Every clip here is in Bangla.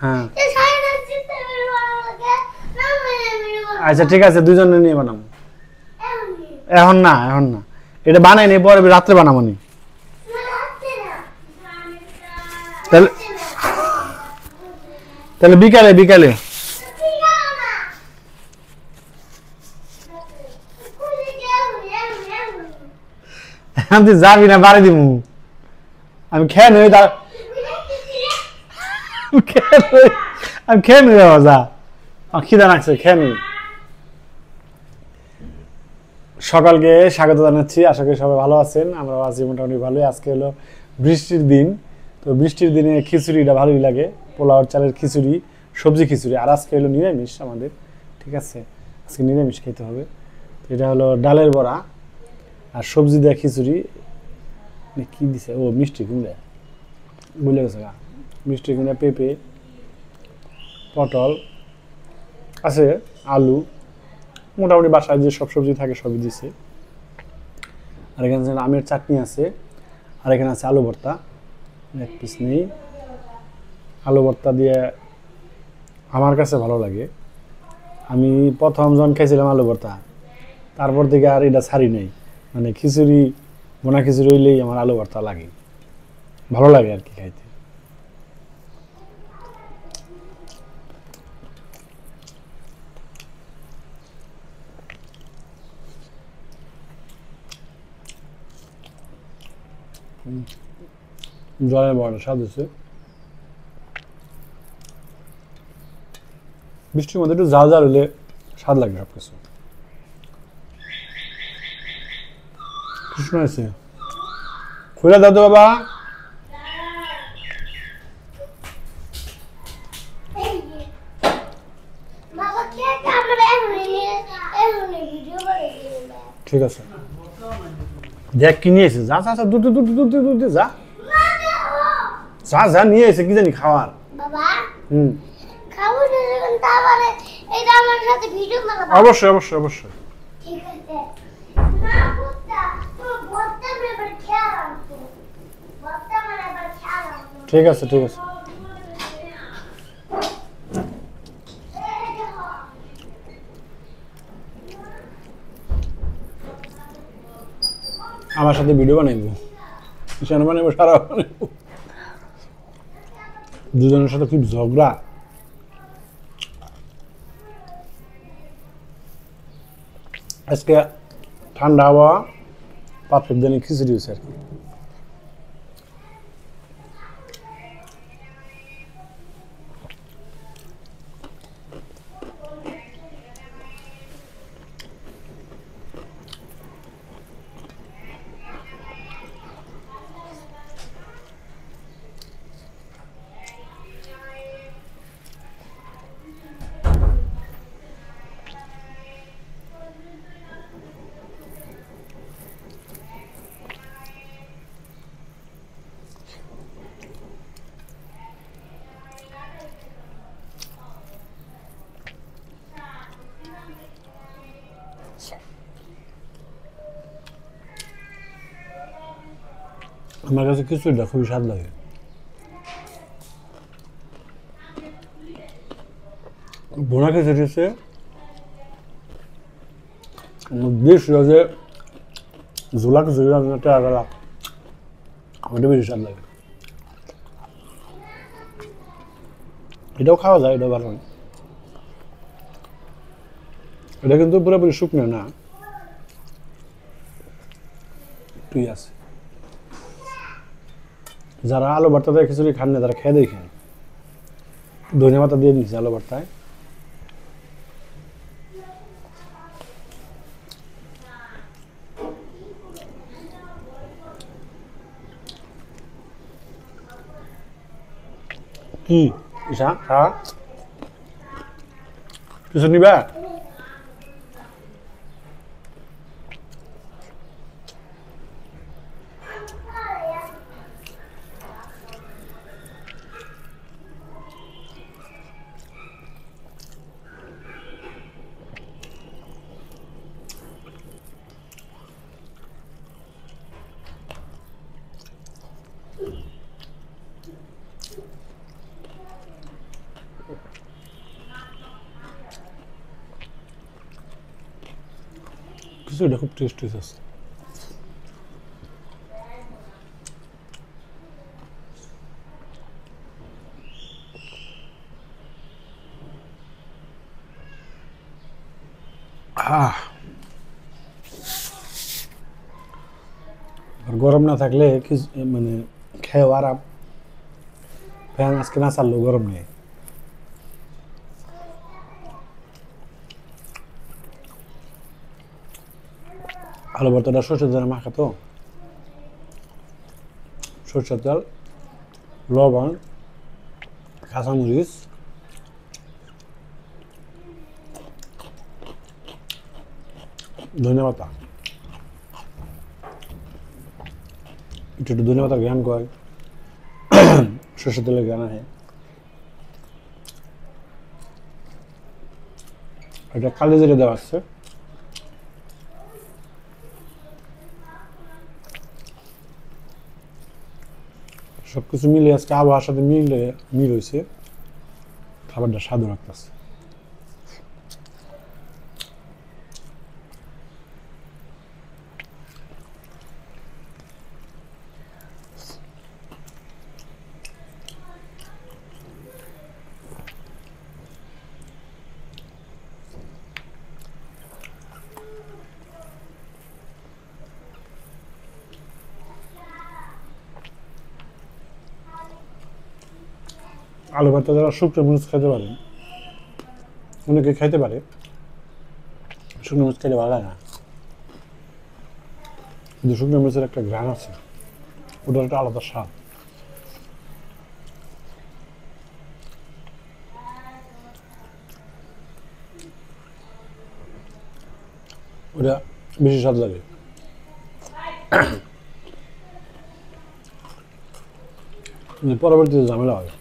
হ্যাঁ আচ্ছা ঠিক আছে দুজনে নিয়ে বানাবো এখন না এটা বানাই নি পরে রাত্রে বানাবো নি তাহলে তাহলে বিকালে তুই যাবি না বাড়ি দিব আমি খেয়ে নই আমি খেয়ে নই বাবা যা আমার খিদা লাগছে খেয়ে নই সকালকে স্বাগত জানাচ্ছি আশা করি সবাই ভালো আছেন আমরাও আছি মোটামুটি ভালোই আজকে হলো বৃষ্টির দিন তো বৃষ্টির দিনে খিচুড়িটা ভালোই লাগে পোলাওর চালের খিচুড়ি সবজি খিচুড়ি আর আজকে হলো নিরামিষ আমাদের ঠিক আছে আজকে নিরামিষ খেতে হবে তো এটা হলো ডালের বড়া আর সবজি দেওয়া খিচুড়ি কি দিছে ও মিষ্টি কুমড়া বুঝলে গেছে গা মিষ্টি কুমড়া পেঁপে পটল আছে আলু মোটামুটি বাসায় যে সব সবজি থাকে সবই দিছে আর এখানে আমের চাটনি আছে আর এখানে আছে আলু ভর্তা এক পিস নেই আলু ভর্তা দিয়ে আমার কাছে ভালো লাগে আমি প্রথম যখন খাইছিলাম আলু ভর্তা তারপর থেকে আর এটা ছাড়ি নেই মানে খিচুড়ি বোনা খিচুড়ি হইলেই আমার আলু ভর্তা লাগে ভালো লাগে আর কি খাইতে জলের বড়াটা স্বাদ হচ্ছে বৃষ্টির মধ্যে একটু জাল হলে স্বাদ লাগবে সব কিছু কৃষ্ণ আছে খুলে দাও তো বাবা ঠিক আছে দেখ কি নিয়ে এসে যা দুধ যা যা নিয়ে এসে কি জানি খাওয়ার অবশ্যই ঠিক আছে আমার সাথে ভিডিও বানাইবো সারা বানাইবো দুজনের সাথে খুব ঝগড়া আজকে ঠান্ডা হাওয়া পারফেক্ট জানি খিচুড়ি হয়েছে আর কি আমার কাছে খিচুড়িটা খুবই স্বাদ লাগে বোনা খিচুড়ি হচ্ছে বেশ যে ঝোলা খিচুড়ি টেরা ওইটা বেশি স্বাদ লাগে এটাও খাওয়া যায় এটাও ভালো এটা কিন্তু পুরোপুরি শুকনো না তুই আছে যারা আলু ভর্তা দিয়ে খিচুড়ি খান না তারা খেয়ে দেখেন ধনিয়া পাতা দিয়ে দিচ্ছে আলু ভর্তায় কি ঈশা হ্যাঁ কিছু নিবা খিচুড়িটা খুব টেস্টি আছে। আর গরম না থাকলে মানে খেয়েও আরাম। ফ্যান আজকে না চাললেও গরম নেই। আলু ভর্তাটা সরষের তেলে মাখা তো, সরষের তেল, লবণ, কাঁচামরিচ, ধনে পাতা, একটু একটু ধনে পাতার ঘ্রাণ কয়, সরষের তেলের ঘ্রাণ আছে। এটা কালি জিরে দেওয়া আছে। সবকিছু মিলে আজকে আবহাওয়ার সাথে মিল হয়েছে, খাবারটা স্বাদও রাখতেছে। আলু ভর্তা যারা শুকনো মরিচ খেতে পারেন, অনেকে খাইতে পারে, শুকনো মরিচ খেতে ভালো লাগে না, কিন্তু শুকনো মরিচের একটা ঘ্রাণ আছে, ওটার একটা আলাদা স্বাদ। ওটা বেশি স্বাদ লাগে। পরবর্তীতে ঝামেলা হবে,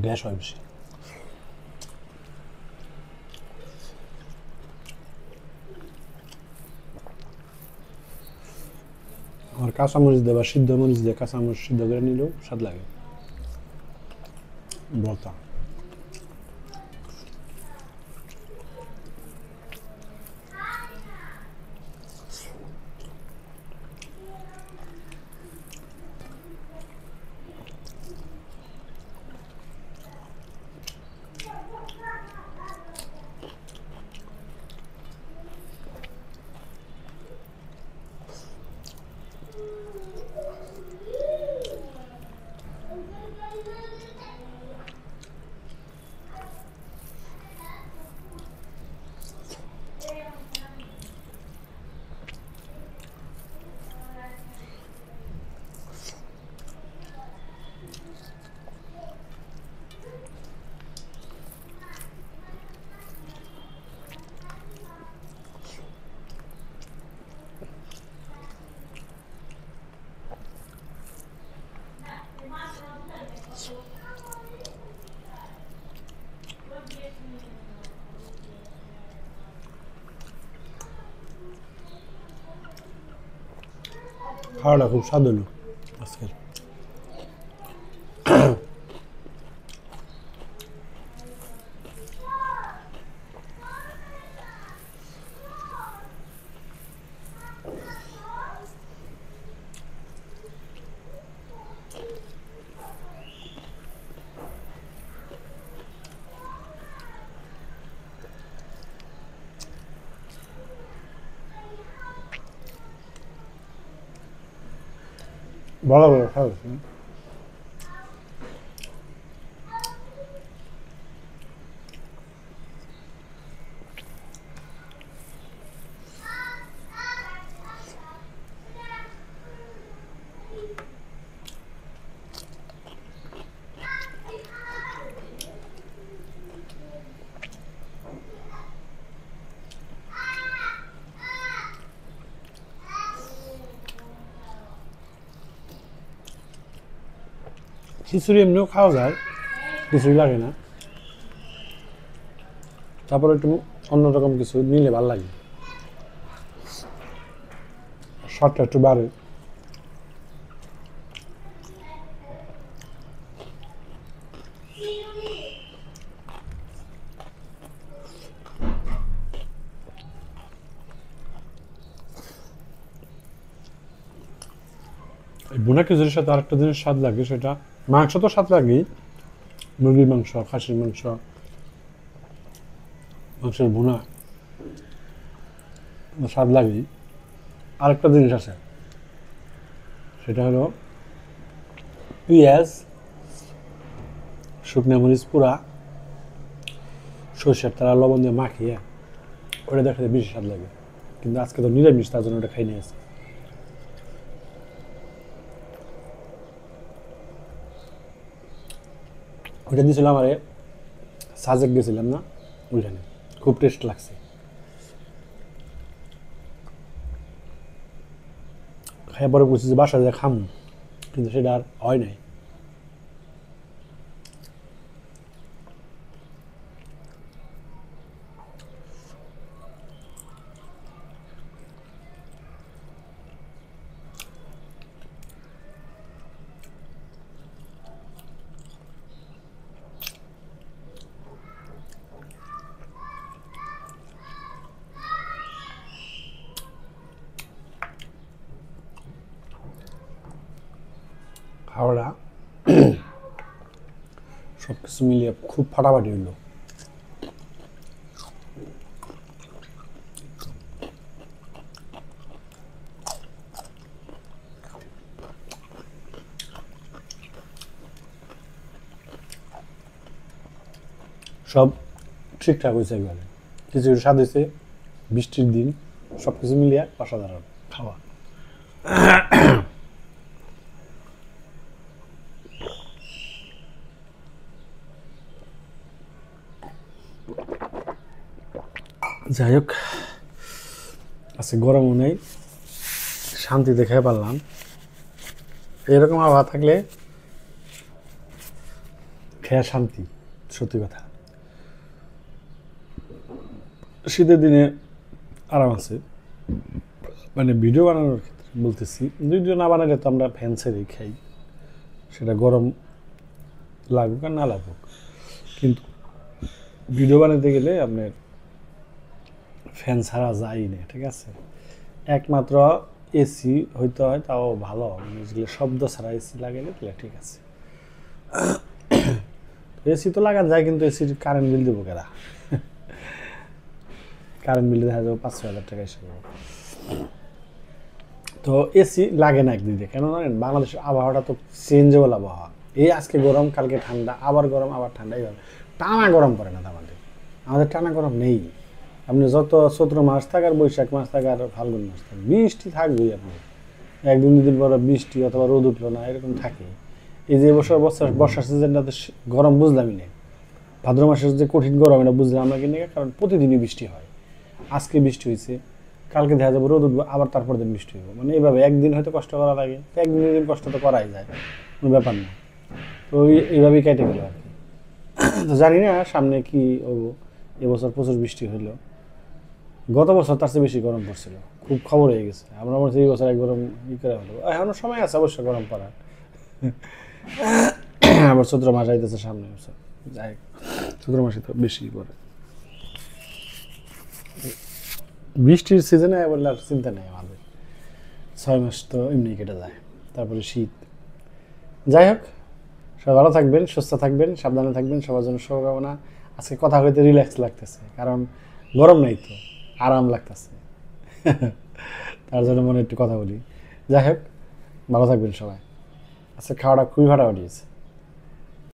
গ্যাস হয় বেশি। আর কাঁচামরিচ দিয়ে বা সিদ্ধ মরিচ দিয়ে কাঁচামরিচ সিদ্ধ করে নিলেও স্বাদ লাগে ভর্তা। খাওয়াটা খুব স্বাদ হলো আজকের। ভালো ভালো খাওয়া খিচুড়ি এমনিও খাওয়া যায়, কিছুই লাগে না, তারপর একটু অন্যরকম কিছু নিলে ভালো লাগে, স্বাদটা একটু বাড়ে। ভুনা খিচুড়ির সাথে আরেকটা জিনিস স্বাদ লাগে, সেটা মাংস তো স্বাদ লাগেই, মুরগির মাংস, খাসির মাংস, মাংসের ভুনা স্বাদ লাগেই। আরেকটা জিনিস আছে, সেটা হলো পেঁয়াজ, শুকনা মরিচ পুরা, সরষের তারা লবণ দিয়ে মাখিয়ে ওটা দেখাতে বেশি স্বাদ লাগে। কিন্তু আজকে তো নিরামিষ, তার জন্য ওটা খাই নিয়ে আসে। ওইটা দিয়েছিলাম আমারে, সাজেক গেছিলাম না ওইখানে, খুব টেস্ট লাগছে। খাই পরে বলছি যে বাসায় যা খাম, কিন্তু সেটা আর হয় নাই। খাওয়াটা সব কিছু মিলিয়ে খুব ফাটাফাটি হইল। সব ঠিকঠাক হয়েছে একবারে, কিছু স্বাদ হয়েছে, বৃষ্টির দিন, সব কিছু মিলিয়ে অসাধারণ খাওয়া। যাই হোক, আজকে গরমও নেই, শান্তি দেখে পারলাম। এরকম আবহাওয়া থাকলে খেয়া শান্তি, সত্যি কথা। শীতের দিনে আরাম আছে, মানে ভিডিও বানানোর ক্ষেত্রে বলতেছি। ভিডিও না বানালে তো আমরা ফ্যান ছেড়েই খাই, সেটা গরম লাগুক আর না লাগুক। কিন্তু ভিডিও বানাতে গেলে আপনার ফ্যান ছাড়া যায় না, ঠিক আছে। একমাত্র এসি হইতে হয়, তাও ভালো, যেগুলো শব্দ ছাড়া এসি লাগাইলে তাহলে ঠিক আছে। এসি তো লাগান যায়, কিন্তু এসির কারেন্ট বিল দেবো কেরা? কারেন্ট বিল দেখা যাবে 5-6 হাজার টাকা এসে। তো এসি লাগে না একদিকে, কেন জানেন? বাংলাদেশের আবহাওয়াটা তো চেঞ্জেবল আবহাওয়া। এই আজকে গরম, কালকে ঠান্ডা, আবার গরম, আবার ঠান্ডা, এইভাবে টানা গরম পড়ে না। আমাদের টানা গরম নেই। আপনি যত চৈত্র মাস থাক আর বৈশাখ মাস থাক আর ফাল্গুন মাস থাক, বৃষ্টি থাকবেই। আপনি 1-2 দিন পরে বৃষ্টি অথবা রোদ উঠলো না, এরকম থাকে। এই যে বর্ষার সিজনটাতে গরম বুঝলামই না, ভাদ্র মাসের যে কঠিন গরম এটা বুঝলাম আমরা কিনে, কারণ প্রতিদিনই বৃষ্টি হয়। আজকে বৃষ্টি হয়েছে, কালকে দেখা যাবে রোদ উঠবে, আবার তারপর দিন বৃষ্টি হবে। মানে এইভাবে একদিন হয়তো কষ্ট করা লাগে, তো একদিন কষ্ট তো করাই যায়, কোনো ব্যাপার না। তো এইভাবেই কেটে গেল আর কি। তো জানি না সামনে কি হবো। এবছর প্রচুর বৃষ্টি হইলো, গত বছর তার চেয়ে বেশি গরম পড়ছিল, খুব খবর হয়ে গেছে। আমরা বলছি এই বছর এক গরম ই করে হলো, এখনো সময় আছে অবশ্য গরম পড়ার। আবার চৈত্র মাস আইতেছে সামনে বছর, যাই চৈত্র মাসে তো বেশি পড়ে। বৃষ্টির সিজনে বললে আর চিন্তা নেই আমাদের, 6 মাস তো এমনি কেটে যায়, তারপরে শীত। যাই হোক, সবাই ভালো থাকবেন, সুস্থ থাকবেন, সাবধানে থাকবেন, সবার জন্য শুভকামনা। আজকে কথা হইতে রিল্যাক্স লাগতেছে, কারণ গরম নাই তো, আরাম লাগতেছে। তার জন্য মনে একটু কথা বলি। যাই হোক, ভালো থাকবেন সবাই। আজকে খাওয়াটা খুবই ফাটাফাটি হয়েছে।